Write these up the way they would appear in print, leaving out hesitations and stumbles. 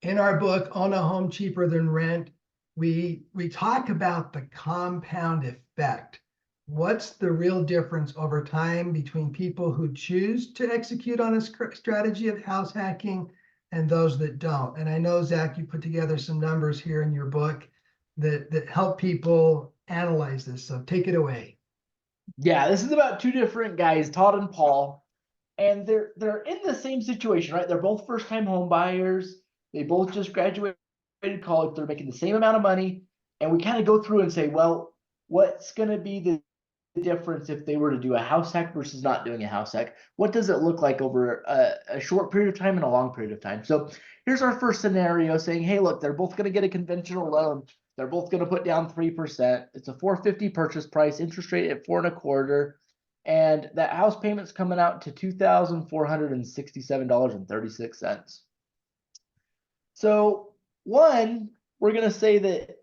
In our book, Own a Home Cheaper Than Rent, we talk about the compound effect. What's the real difference over time between people who choose to execute on a strategy of house hacking and those that don't? And I know, Zach, you put together some numbers here in your book that help people analyze this. So take it away. Yeah, this is about two different guys, Todd and Paul, and they're in the same situation, right? They're both first-time home buyers. They both just graduated college. They're making the same amount of money, and we kind of go through and say, well, what's going to be the difference if they were to do a house hack versus not doing a house hack? What does it look like over a short period of time and a long period of time? So here's our first scenario saying, hey, look, they're both going to get a conventional loan. They're both going to put down 3%. It's a $450 purchase price, interest rate at 4.25%. And that house payment's coming out to $2,467.36. So one, we're going to say that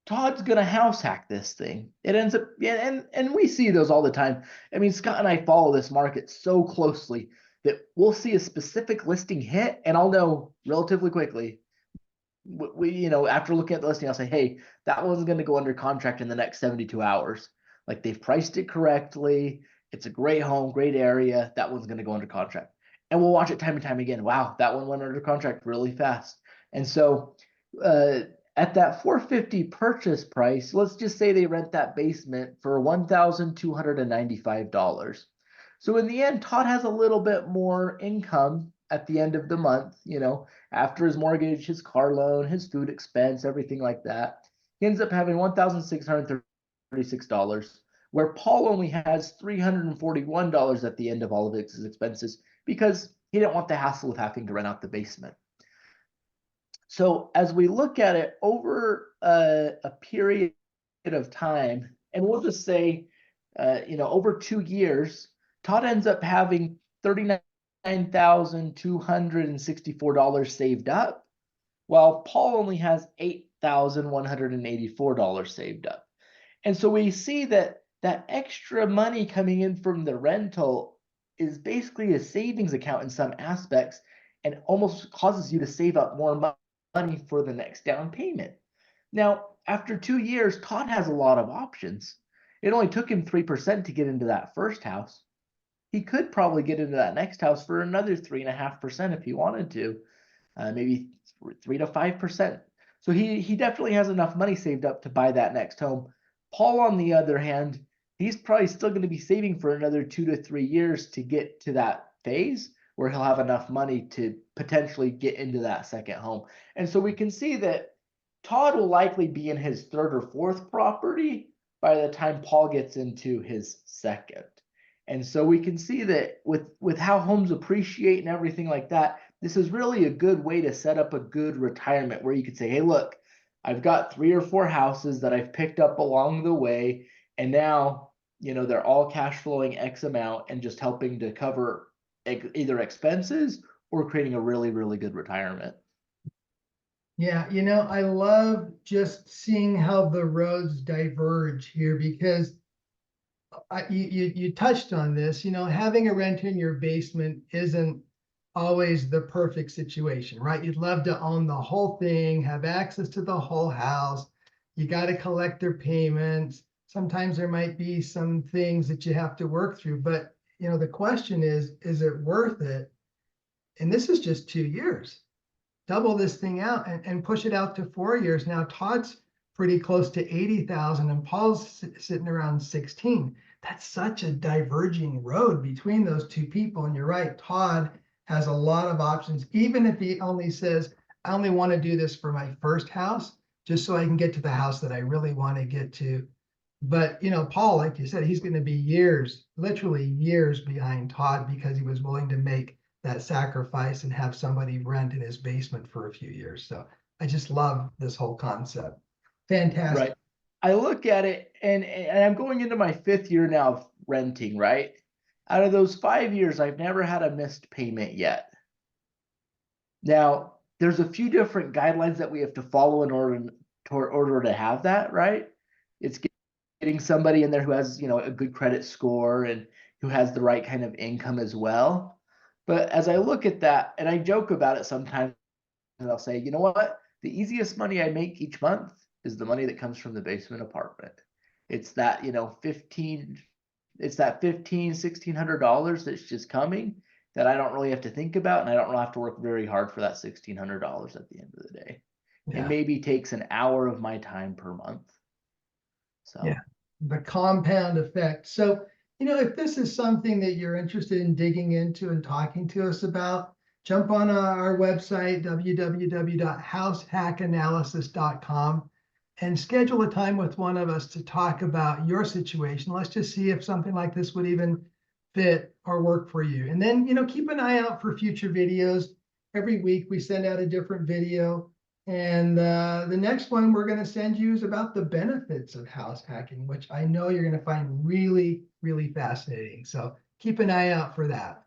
Todd's going to house hack this thing. It ends up, and we see those all the time. I mean, Scott and I follow this market so closely that we'll see a specific listing hit, and I'll know relatively quickly. After looking at the listing, I'll say, hey, that one's going to go under contract in the next 72 hours. Like, they've priced it correctly. It's a great home, great area. That one's going to go under contract. And we'll watch it time and time again. Wow, that one went under contract really fast. And so at that $450 purchase price, let's just say they rent that basement for $1,295. So in the end, Todd has a little bit more income at the end of the month, after his mortgage, his car loan, his food expense, everything like that. He ends up having $1,636, where Paul only has $341 at the end of all of his expenses because he didn't want the hassle of having to rent out the basement. So as we look at it over a period of time, and we'll just say, over 2 years, Todd ends up having $39,264 saved up, while Paul only has $8,184 saved up. And so we see that extra money coming in from the rental is basically a savings account in some aspects, and almost causes you to save up more money for the next down payment. Now, after 2 years, Todd has a lot of options. It only took him 3% to get into that first house. He could probably get into that next house for another 3.5% if he wanted to, maybe 3 to 5%. So he definitely has enough money saved up to buy that next home. Paul, on the other hand, he's probably still going to be saving for another 2 to 3 years to get to that phase where he'll have enough money to potentially get into that second home. And so we can see that Todd will likely be in his third or fourth property by the time Paul gets into his second. And so we can see that with how homes appreciate and everything like that, this is really a good way to set up a good retirement where you could say, hey, look, I've got 3 or 4 houses that I've picked up along the way, and now, they're all cash flowing X amount and just helping to cover either expenses or creating a really, really good retirement. Yeah, I love just seeing how the roads diverge here, because you touched on this, having a renter in your basement isn't always the perfect situation, right? You'd love to own the whole thing, have access to the whole house. You got to collect their payments. Sometimes there might be some things that you have to work through, but the question is it worth it? And this is just 2 years. Double this thing out and push it out to 4 years. Now Todd's pretty close to 80,000 and Paul's sitting around 16. That's such a diverging road between those two people. And you're right, Todd has a lot of options, even if he only says, I only want to do this for my first house, just so I can get to the house that I really want to get to. But, Paul, like you said, he's going to be years, literally years behind Todd, because he was willing to make that sacrifice and have somebody rent in his basement for a few years. So I just love this whole concept. Fantastic. Right. I look at it, and I'm going into my 5th year now of renting, right? Out of those 5 years, I've never had a missed payment yet. Now, there's a few different guidelines that we have to follow in order to have that, right? It's getting somebody in there who has, a good credit score and who has the right kind of income as well. But as I look at that, and I joke about it sometimes, and I'll say, you know what? The easiest money I make each month is the money that comes from the basement apartment. It's that, you know, it's that $1,600 that's just coming that I don't really have to think about, and I don't really have to work very hard for that $1,600 at the end of the day. It Yeah. maybe takes an hour of my time per month. Yeah, So the compound effect. So, if this is something that you're interested in digging into and talking to us about, jump on our website, www.househackanalysis.com, and schedule a time with one of us to talk about your situation. Let's just see if something like this would even fit or work for you. And then, keep an eye out for future videos. Every week we send out a different video. And the next one we're going to send you is about the benefits of house hacking, which I know you're going to find really, really fascinating. So keep an eye out for that.